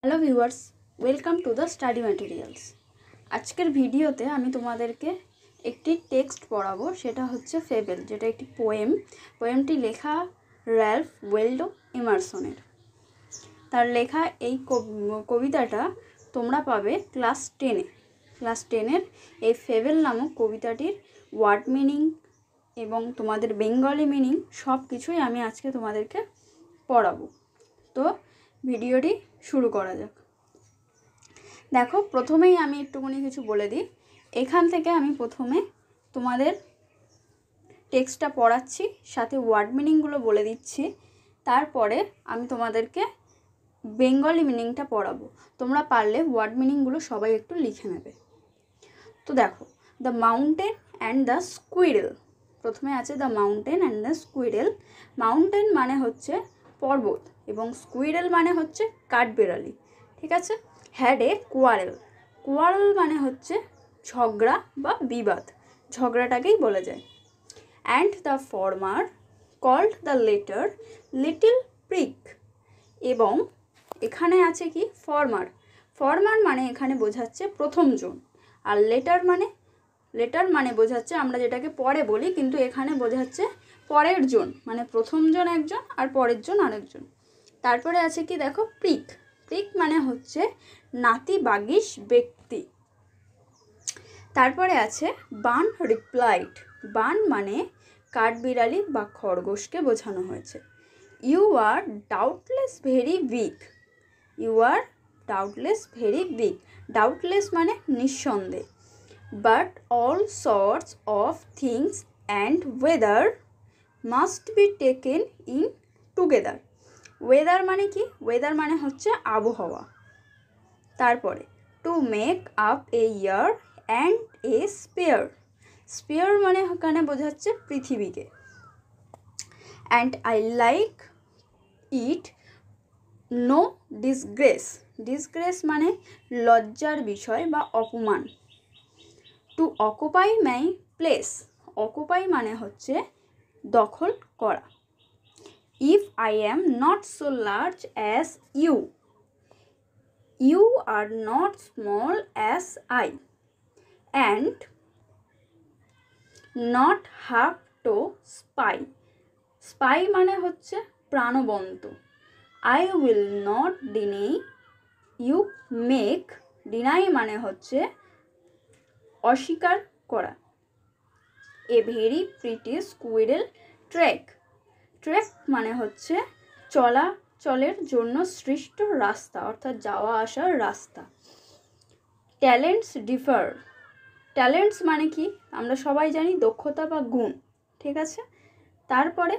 Hello viewers, welcome to the study materials. আজকের ভিডিওতে আমি তোমাদেরকে একটি টেক্সট পড়াবো, সেটা হচ্ছে ফেবেল, যেটা একটি পোয়েমটি লেখা র্যালফ ওয়ালডো এমারসনের। তার লেখা এই কবিতাটা তোমরা পাবে ক্লাস টেনের এই ফেবেল নামক কবিতাটির ওয়ার্ড মিনিং এবং তোমাদের বেঙ্গলি মিনিং সব কিছুই আমি আজকে তোমাদেরকে পড়াবো। তো ভিডিওটি শুরু করা যাক। দেখো, প্রথমেই আমি একটুখানি কিছু বলে দিই। এখান থেকে আমি প্রথমে তোমাদের টেক্সটটা পড়াচ্ছি, সাথে ওয়ার্ড মিনিংগুলো বলে দিচ্ছি। তারপরে আমি তোমাদেরকে বেঙ্গলি মিনিংটা পড়াবো। তোমরা পারলে ওয়ার্ড মিনিংগুলো সবাই একটু লিখে নেবে। তো দেখো, the mountain and the squirrel. প্রথমে আছে the mountain and the squirrel. Mountain মানে হচ্ছে পর্বত এবং স্কুইরেল মানে হচ্ছে কাঠবিড়ালি, ঠিক আছে। হ্যাড এ কোয়ারেল মানে হচ্ছে ঝগড়া বা বিবাদ, ঝগড়াটাকেই বলা যায়। And the former called the latter little prig. এবং এখানে আছে কি ফর্মার মানে এখানে বোঝাচ্ছে প্রথমজন, আর লেটার মানে বোঝাচ্ছে আমরা যেটাকে পরে বলি, কিন্তু এখানে বোঝাচ্ছে পরের জন, মানে প্রথমজন একজন আর পরের জন আরেকজন। তারপরে আছে কি দেখো প্রিক মানে হচ্ছে নাতি বাগিস ব্যক্তি। তারপরে আছে বান রিপ্লাইড। বান মানে কাঠবিড়ালি বা খরগোশকে বোঝানো হয়েছে। You are doubtless very weak. Doubtless মানে নিঃসন্দেহ। But all sorts of things and weather must be taken in together. Weather মানে কি? ওয়েদার মানে হচ্ছে আবহাওয়া। তারপরে to make up a year and a sphere মানে এখানে বোঝাচ্ছে পৃথিবীকে। And I like it no disgrace মানে লজ্জার বিষয় বা অপমান। To occupy my place, occupy মানে হচ্ছে দখল করা। If I am not so large as you are not small as I, and not half to spy মানে হচ্ছে প্রাণবন্ত। I will not deny you deny মানে হচ্ছে অস্বীকার করা। A very pretty squirrel track মানে হচ্ছে চলাচলের জন্য সৃষ্ট রাস্তা, অর্থাৎ যাওয়া আসার রাস্তা। ট্যালেন্টস মানে কি? আমরা সবাই জানি দক্ষতা বা গুণ, ঠিক আছে। তারপরে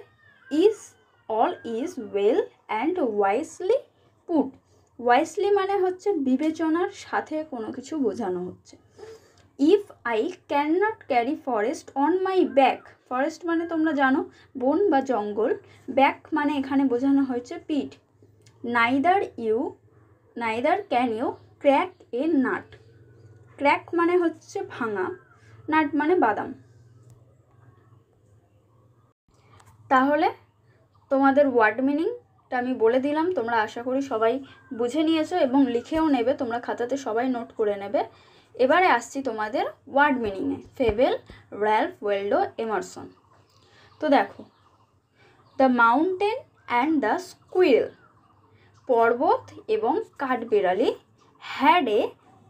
all is well and wisely put. Wisely মানে হচ্ছে বিবেচনার সাথে কোনো কিছু বোঝানো হচ্ছে। If I can not carry forest on my back. Forest মানে তোমরা জানো বন বা জঙ্গল, ব্যাক মানে এখানে বোঝানো হয়েছে পিঠ। Neither can you crack a nut. Crack মানে হচ্ছে ভাঙা, নাট মানে বাদাম। তাহলে তোমাদের ওয়ার্ড মিনিংটা আমি বলে দিলাম, তোমরা আশা করি সবাই বুঝে নিয়েছো এবং লিখেও নেবে, তোমরা খাতাতে সবাই নোট করে নেবে। এবারে আসছি তোমাদের ওয়ার্ড মিনিংয়ে। Fable, Ralph Waldo Emerson. তো দেখো, the mountain and the squirrel, পর্বত এবং কাঠবিড়ালি, হ্যাড এ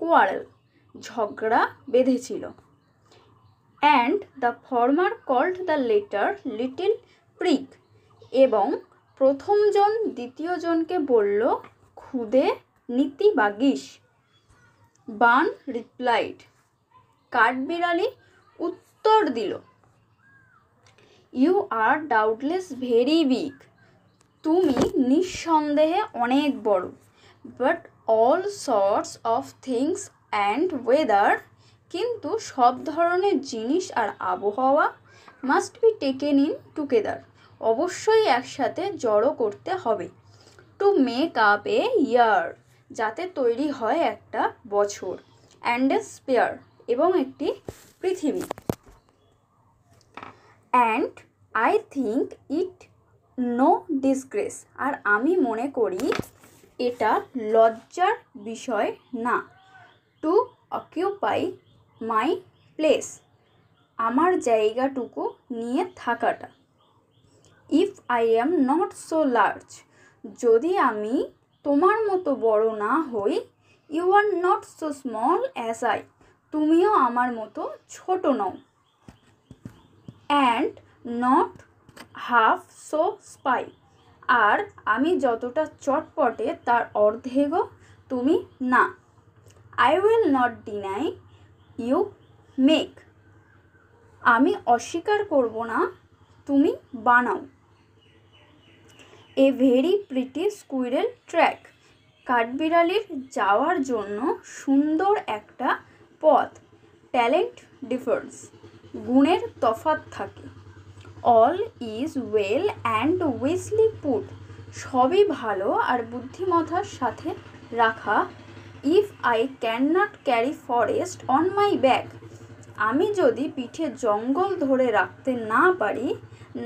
কোয়ারেল, ঝগড়া বেঁধেছিল। And the former called the latter little prig, এবং প্রথমজন দ্বিতীয়জনকে বলল খুদে নীতি বাগিস। বান রিপ্লাইড, কাঠবিড়ালি উত্তর দিল। You are doubtless very weak, তুমি নিঃসন্দেহে অনেক বড়। But all sorts of things and weather, কিন্তু সব ধরনের জিনিস আর আবহাওয়া, must be taken in together, অবশ্যই একসাথে জড়ো করতে হবে। To make up a year, যাতে তৈরি হয় একটা বছর। অ্যান্ড এ স্পেয়ার, এবং একটি পৃথিবী। And I think it no disgrace, আর আমি মনে করি এটা লজ্জার বিষয় না। টু অকিউপাই মাই প্লেস, আমার জায়গাটুকু নিয়ে থাকাটা। If I am not so large, যদি আমি তোমার মতো বড় না হই। You are not so small as I, তুমিও আমার মতো ছোট নও। And not half so spry, আর আমি যতটা চটপটে তার অর্ধেকও তুমি না। I will not deny you make, আমি অস্বীকার করব না তুমি বানাও। A very pretty squirrel track, কাঠবিড়ালির যাওয়ার জন্য সুন্দর একটা পথ। ট্যালেন্ট ডিফারেন্স, গুণের তফাৎ থাকে। All is well and wisely put, সবই ভালো আর বুদ্ধিমত্তার সাথে রাখা। If I can not carry forest on my back, আমি যদি পিঠে জঙ্গল ধরে রাখতে না পারি।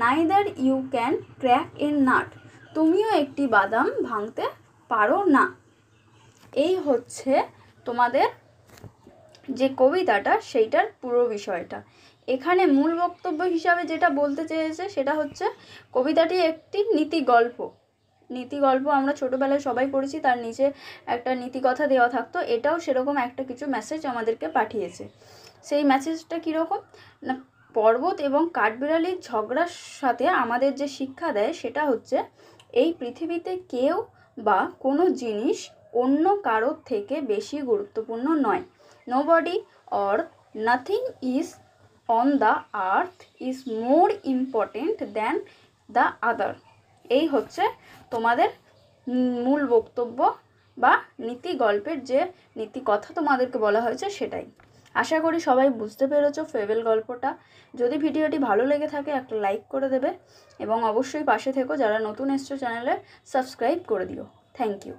Neither you can crack a nut, তুমিও একটি বাদাম ভাঙতে পারো না। এই হচ্ছে তোমাদের যে কবিতাটা সেইটার পুরো বিষয়টা। এখানে মূল বক্তব্য হিসাবে যেটা বলতে চেয়েছে সেটা হচ্ছে কবিতাটি একটি নীতি গল্প আমরা ছোটোবেলায় সবাই পড়েছি, তার নিচে একটা নীতিকথা দেওয়া থাকতো। এটাও সেরকম একটা কিছু মেসেজ আমাদেরকে পাঠিয়েছে। সেই মেসেজটা কীরকম না, পর্বত এবং কাঠবিড়ালির ঝগড়ার সাথে আমাদের যে শিক্ষা দেয় সেটা হচ্ছে এই পৃথিবীতে কেউ বা কোনো জিনিস অন্য কারোর থেকে বেশি গুরুত্বপূর্ণ নয়। Nobody or nothing is on the earth is more important than the other. এই হচ্ছে তোমাদের মূল বক্তব্য বা নীতি গল্পের যে নীতি কথা তোমাদেরকে বলা হয়েছে সেটাই। আশা করি সবাই বুঝতে পেরেছো ফেবেল গল্পটা। যদি ভিডিওটি ভালো লেগে থাকে একটা লাইক করে দেবে এবং অবশ্যই পাশে থেকো। যারা নতুন এসছো চ্যানেলে সাবস্ক্রাইব করে দিও। Thank you.